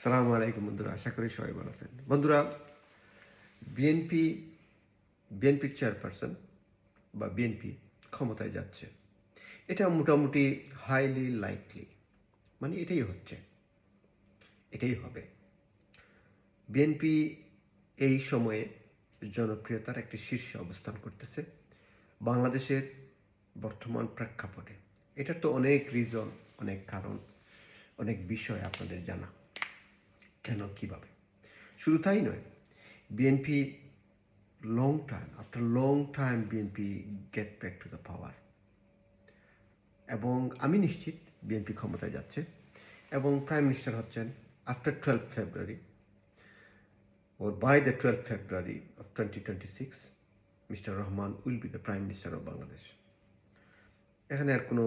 সালামু আলাইকুম বন্ধুরা, আশা করি সবাই ভালো আছেন। বন্ধুরা, বিএনপি বিএনপির চেয়ারপারসন বা বিএনপি ক্ষমতায় যাচ্ছে, এটা মোটামুটি হাইলি লাইকলি, মানে এটাই হচ্ছে, এটাই হবে। বিএনপি এই সময়ে জনপ্রিয়তার একটি শীর্ষে অবস্থান করতেছে বাংলাদেশের বর্তমান প্রেক্ষাপটে। এটার তো অনেক রিজন, অনেক কারণ, অনেক বিষয় আপনাদের জানা, কেন কিভাবে। শুধু তাই নয়, BNP after long time BNP get back to the power, এবং আমি নিশ্চিত বিএনপি ক্ষমতায় যাচ্ছে এবং প্রাইম মিনিস্টার হচ্ছেন after 12 February or by the 12th February of 2026 mister Rahman will be the prime minister of Bangladesh. এখানে আর কোনো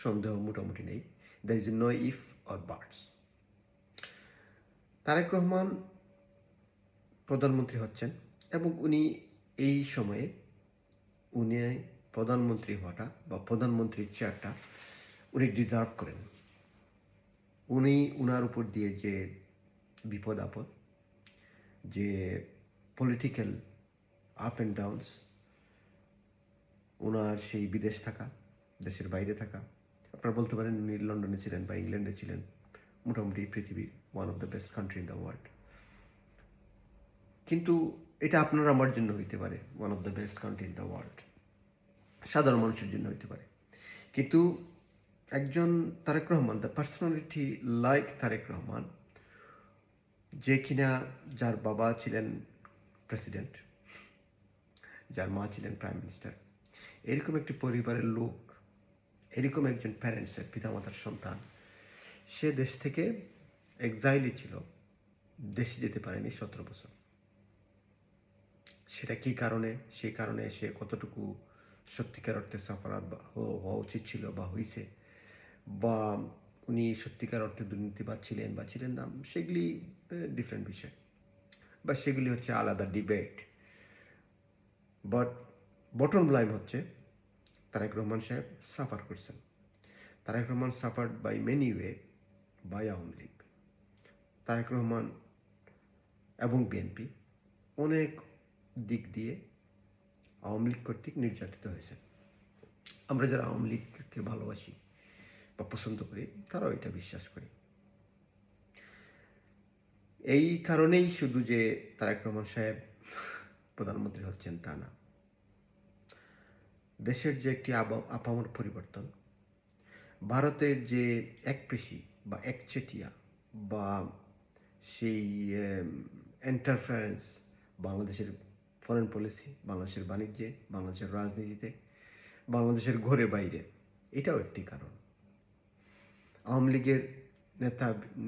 সন্দেহ মোটামুটি নেই, there is no if or buts. Tarique Rahman প্রধানমন্ত্রী হচ্ছেন এবং উনি এই সময়ে উনি প্রধানমন্ত্রী হওয়াটা বা প্রধানমন্ত্রীর চেয়ারটা উনি ডিজার্ভ করেন। উনার উপর দিয়ে যে বিপদ আপদ, যে পলিটিক্যাল আপ অ্যান্ড ডাউনস, ওনার সেই বিদেশ থাকা, দেশের বাইরে থাকা, আপনারা বলতে পারেন উনি লন্ডনে ছিলেন বা ইংল্যান্ডে ছিলেন, মোটামুটি পৃথিবীর one of the best country in the world. কিন্তু এটা আপনার আমার জন্য হইতে পারে one of the best country in the world, সাধারণ মানুষের জন্য হইতে পারে। কিন্তু একজন Tarique Rahman, the personality like Tarique Rahman, যে কিনা যার বাবা ছিলেন প্রেসিডেন্ট, যার মা ছিলেন প্রাইম মিনিস্টার, এরকম একটি পরিবারের লোক, এরকম একজন প্যারেন্টসের পিতামাতার সন্তান, সে দেশ থেকে এক্সাইলে ছিল, দেশে যেতে পারেনি 17 বছর। সেটা কি কারণে, সেই কারণে সে কতটুকু সত্যিকার অর্থে সাফার হওয়া উচিত ছিল বা হয়েছে, বা উনি সত্যিকার অর্থে দুর্নীতিবাদ ছিলেন বা ছিলেন না, সেগুলি ডিফারেন্ট বিষয়, বা সেগুলি হচ্ছে আলাদা ডিবেট। বাট বটম লাইন হচ্ছে তারেক রহমান সাহেব সাফার করছেন। Tarique Rahman suffered by many way by Awami League. Tarique Rahman এবং বিএনপি অনেক দিক দিয়ে আওয়ামী লীগ কর্তৃক নির্যাতিত হয়েছে। আমরা যারা আওয়ামী লীগকে ভালোবাসি বা পছন্দ করি, তারাও এটা বিশ্বাস করি। এই কারণেই শুধু যে তারেক রহমান সাহেব প্রধানমন্ত্রী হচ্ছেন তা না, দেশের যে একটি আপামর পরিবর্তন, ভারতের যে একপেশি বা একচেটিয়া বা সেই এন্টারফারেন্স বাংলাদেশের ফরেন পলিসি, বাংলাদেশের বাণিজ্যে, বাংলাদেশের রাজনীতিতে, বাংলাদেশের ঘরে বাইরে, এটাও একটি কারণ। আওয়ামী লীগের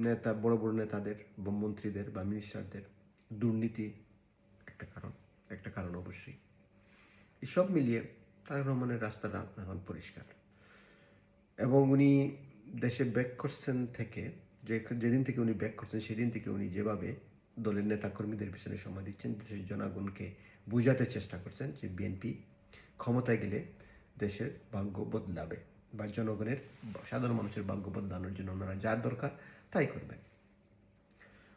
নেতা বড় বড় নেতাদের বা মন্ত্রীদের বা মিনিস্টারদের দুর্নীতি একটা কারণ অবশ্যই। এসব মিলিয়ে তারেক রহমানের রাস্তাটা এখন পরিষ্কার, এবং উনি দেশে ব্যাক করছেন থেকে, যেদিন থেকে উনি ব্যাক করছেন সেদিন থেকে উনি যেভাবে দলের নেতাকর্মীদের পিছনে সময় দিচ্ছেন, দেশের জনগণকে বোঝাতে চেষ্টা করছেন যে বিএনপি ক্ষমতায় গেলে দেশের ভাগ্য বদলাবে, বা জনগণের, সাধারণ মানুষের ভাগ্য বদলানোর জন্য ওনারা যা দরকার তাই করবেন।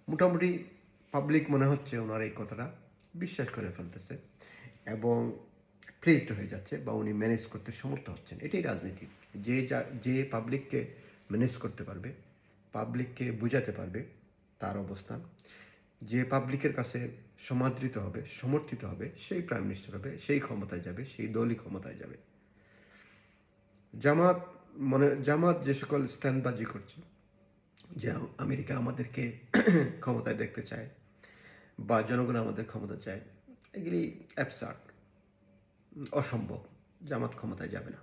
মোটামুটি পাবলিক মনে হচ্ছে ওনার এই কথাটা বিশ্বাস করে ফেলতেছে এবং প্লেসড হয়ে যাচ্ছে, বা উনি ম্যানেজ করতে সমর্থ হচ্ছেন। এটাই রাজনীতি। যে পাবলিককে ম্যানেজ করতে পারবে, পাবলিককে বুঝাতে পারবে, তার অবস্থান, যে পাবলিকের কাছে সমাদৃত হবে, সমর্থিত হবে, সেই প্রাইম মিনিস্টার হবে, সেই ক্ষমতায় যাবে, সেই দলই ক্ষমতায় যাবে। জামাত যে সকল স্ট্যান্ডবাজি করছে, যে আমেরিকা আমাদেরকে ক্ষমতায় দেখতে চায় বা জনগণ আমাদের ক্ষমতা চায়, এগুলি অ্যাবসার্ড, অসম্ভব। জামাত ক্ষমতায় যাবে না।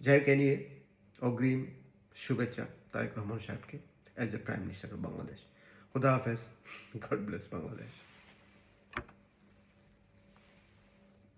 যাই হোক, এ নিয়ে অগ্রিম শুভেচ্ছা তারেক রহমান সাহেবকে as a prime minister of Bangladesh. খুদা হাফেজ, গড ব্লেস বাংলাদেশ।